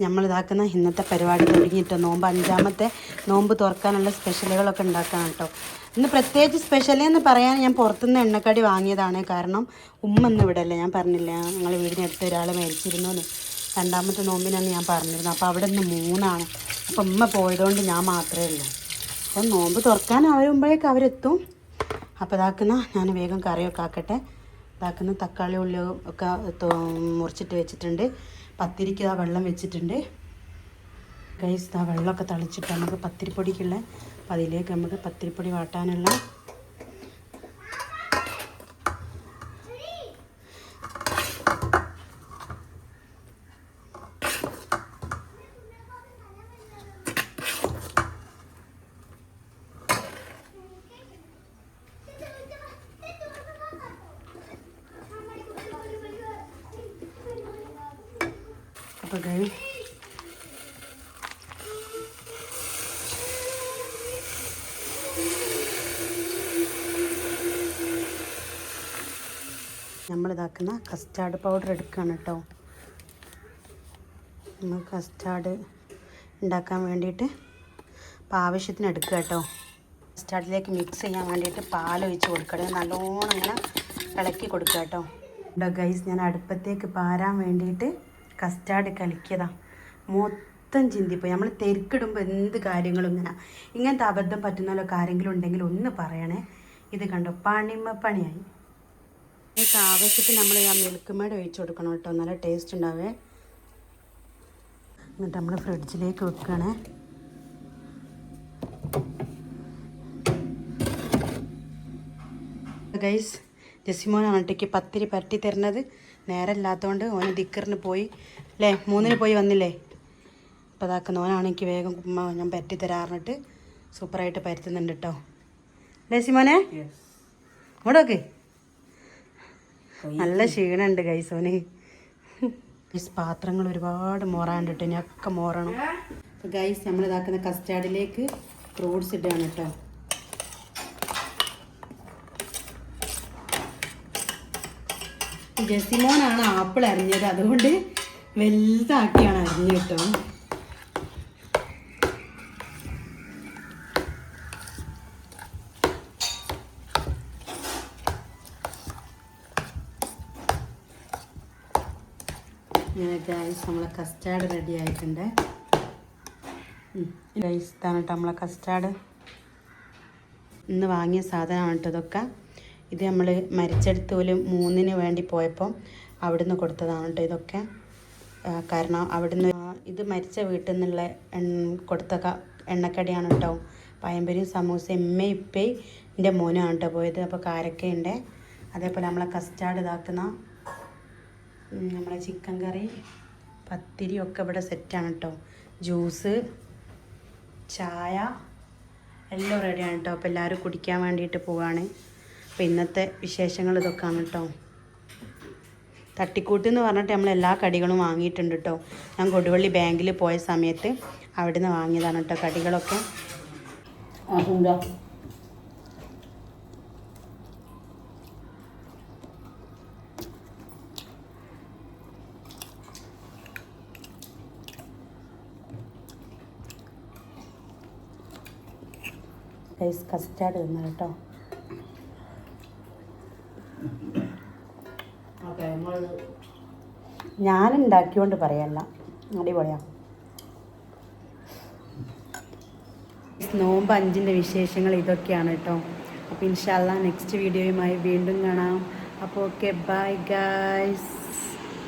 നമ്മൾ ഇതാക്കുന്ന ഇന്നത്തെ പരിപാടി തുടങ്ങിയിട്ട് നോമ്പ് 5ാമത്തെ നോമ്പ് തുറക്കാനുള്ള സ്പെഷ്യലുകളൊക്കെ ഉണ്ടാക്കണം കേട്ടോ. ഇന്ന് പ്രത്യേകിച്ച് സ്പെഷ്യലെന്ന് പറയാൻ ഞാൻ പുറത്തുനിന്ന് എണ്ണക്കടി വാങ്ങിയതാണ്. കാരണം ഉമ്മ ഇന്ന് ഇവിടെ അല്ലേ, ഞാൻ പറഞ്ഞില്ല ഞങ്ങൾ വീടിനടുത്ത് ഒരാൾ മരിച്ചിരുന്നു എന്ന്. 2ാമത്തെ നോമ്പിനാണ് ഞാൻ പറഞ്ഞിരുന്നത്. അപ്പോൾ അവിടെ നിന്ന് 3ആണ്. അപ്പം ഉമ്മ പോയതുകൊണ്ട് ഞാൻ മാത്രമേ ഉള്ളൂ. അപ്പം നോമ്പ് തുറക്കാൻ അവരുമ്പോഴേക്ക് അവരെത്തും. അപ്പോൾ ഇതാക്കുന്ന ഞാൻ വേഗം കറിയൊക്കെ ആക്കട്ടെ. ഇതാക്കുന്ന തക്കാളി ഉള്ളി ഒക്കെ മുറിച്ചിട്ട് വെച്ചിട്ടുണ്ട്. പത്തിരിക്ക് ആ വെള്ളം വെച്ചിട്ടുണ്ട് ഗൈസ്. ആ വെള്ളമൊക്കെ തളിച്ചിട്ട് നമുക്ക് പത്തിരിപ്പൊടിക്കുള്ള, അപ്പം അതിലേക്ക് നമുക്ക് പത്തിരിപ്പൊടി വാട്ടാനുള്ള അപ്പോൾ ഗൈസ് നമ്മളിതാക്കുന്ന കസ്റ്റാർഡ് പൗഡർ എടുക്കുകയാണ് കേട്ടോ. നമ്മൾ കസ്റ്റാർഡ് ഉണ്ടാക്കാൻ വേണ്ടിയിട്ട് അപ്പോൾ ആവശ്യത്തിന് എടുക്കുക കേട്ടോ. കസ്റ്റാർഡിലേക്ക് മിക്സ് ചെയ്യാൻ വേണ്ടിയിട്ട് പാലൊഴിച്ച് കൊടുക്കണം. നല്ലോണം ഇങ്ങനെ ഇളക്കി കൊടുക്കുക കേട്ടോ. ഇവിടെ ഗൈസ് ഞാൻ അടുപ്പത്തേക്ക് പാരാൻ വേണ്ടിയിട്ട് കസ്റ്റാർഡ് കലക്കിയതാണ്. മൊത്തം ചിന്തിപ്പോയി. നമ്മൾ തെരുക്കിടുമ്പോൾ എന്ത് കാര്യങ്ങളും ഇങ്ങനത്തെ അബദ്ധം പറ്റുന്നല്ലോ ആരെങ്കിലും ഉണ്ടെങ്കിൽ ഒന്ന് പറയണേ. ഇത് കണ്ടോ, പണിയായി. ഇതിന് ആവശ്യത്തിന് നമ്മൾ ആ മിൽക്ക് മേഡ് ഒഴിച്ച് കൊടുക്കണം കേട്ടോ, നല്ല ടേസ്റ്റ് ഉണ്ടാവേ. എന്നിട്ട് നമ്മൾ ഫ്രിഡ്ജിലേക്ക് വെക്കണേ. ഗൈസ് ജെസിമോനാണ് ഒറ്റയ്ക്ക് പത്തിരി പരട്ടി തരുന്നത്. നേരമില്ലാത്തതുകൊണ്ട് ഓന് ദിക്കറിന് പോയി അല്ലേ, 3 പോയി വന്നില്ലേ. അപ്പോൾ അതാക്കുന്ന ഓനാണെങ്കിൽ വേഗം ഞാൻ പരട്ടി തരാറിഞ്ഞിട്ട് സൂപ്പറായിട്ട് പരത്തുന്നുണ്ട് കേട്ടോ. ജെസിമോനെ ഇങ്ങോട്ടൊക്കെ നല്ല ക്ഷീണമുണ്ട് ഗൈസ് ഓന്. ഗൈസ് പാത്രങ്ങൾ ഒരുപാട് മോറാണ്ട് കേട്ടോ, ഇനിയൊക്കെ മോറണം. അപ്പോൾ ഗൈസ് നമ്മളിതാക്കുന്ന കസ്റ്റാർഡിലേക്ക് ഫ്രൂട്ട്സ് ഇടുകയാണ് കേട്ടോ. ജെസിമോനാണ് ആപ്പിൾ അരിഞ്ഞത്, അതുകൊണ്ട് വലുതാക്കിയാണ് അരിഞ്ഞത് കേട്ടോ. ഇങ്ങനെ ഗൈസ് നമ്മളെ കസ്റ്റാർഡ് റെഡി ആയിട്ടുണ്ട്. ഗൈസ് ഇതാണ് കേട്ടോ നമ്മളെ കസ്റ്റാർഡ്. ഇന്ന് വാങ്ങിയ സാധനമാണ് കേട്ടോ ഇതൊക്കെ. ഇത് നമ്മൾ മരിച്ചെടുത്ത് പോലും 3 വേണ്ടി പോയപ്പം അവിടുന്ന് കൊടുത്തതാണ് കേട്ടോ ഇതൊക്കെ. കാരണം അവിടുന്ന് ഇത് മരിച്ച വീട്ടിൽ നിന്നുള്ള കൊടുത്ത എണ്ണക്കടിയാണ് കേട്ടോ. പഴംപൊരിയും സമൂസ എമ്മയും ഇപ്പയും എൻ്റെ മോനാണ് കേട്ടോ പോയത്. അപ്പോൾ കാരക്കയുണ്ട്. അതേപോലെ നമ്മളെ കസ്റ്റാർഡ് ഇതാക്കുന്ന നമ്മളെ ചിക്കൻ കറി, പത്തിരി ഒക്കെ ഇവിടെ സെറ്റാണ് കേട്ടോ. ജ്യൂസ്, ചായ എല്ലാം റെഡിയാണ് കേട്ടോ. അപ്പോൾ എല്ലാവരും കുടിക്കാൻ വേണ്ടിയിട്ട് പോവാണ്. അപ്പോൾ ഇന്നത്തെ വിശേഷങ്ങൾ ഇതൊക്കെയാണ് കേട്ടോ. തട്ടിക്കൂട്ട് എന്ന് പറഞ്ഞിട്ട് നമ്മൾ എല്ലാ കടികളും വാങ്ങിയിട്ടുണ്ട് കേട്ടോ. ഞാൻ കൊടുവള്ളി ബാങ്കിൽ പോയ സമയത്ത് അവിടെ നിന്ന് വാങ്ങിയതാണ് കേട്ടോ കടികളൊക്കെ. ഗൈസ് കസ്റ്റാർഡ് തന്നു കേട്ടോ. ഞാനുണ്ടാക്കിയോണ്ട് പറയല്ല, അടിപൊളിയാ. നോമ്പ് 5ൻ്റെ വിശേഷങ്ങൾ ഇതൊക്കെയാണ് കേട്ടോ. അപ്പോൾ ഇൻഷാ അല്ലാഹ് നെക്സ്റ്റ് വീഡിയോയുമായി വീണ്ടും കാണാം. അപ്പോൾ ഓക്കെ, ബൈ ഗൈസ്.